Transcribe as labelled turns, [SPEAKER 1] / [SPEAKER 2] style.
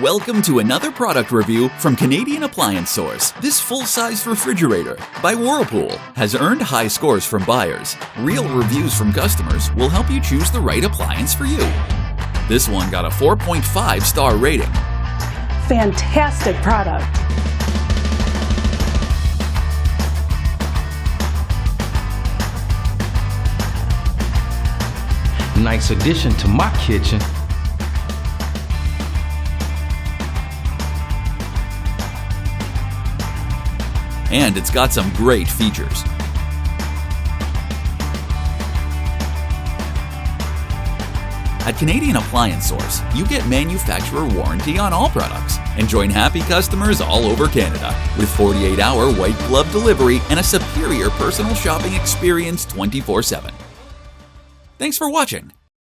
[SPEAKER 1] Welcome to another product review from Canadian Appliance Source. This full-size refrigerator by Whirlpool has earned high scores from buyers. Real reviews from customers will help you choose the right appliance for you. This one got a 4.5-star rating.
[SPEAKER 2] Fantastic product.
[SPEAKER 3] Nice addition to my kitchen.
[SPEAKER 1] And it's got some great features. At Canadian Appliance Source, you get manufacturer warranty on all products and join happy customers all over Canada with 48-hour white glove delivery and a superior personal shopping experience 24/7. Thanks for watching.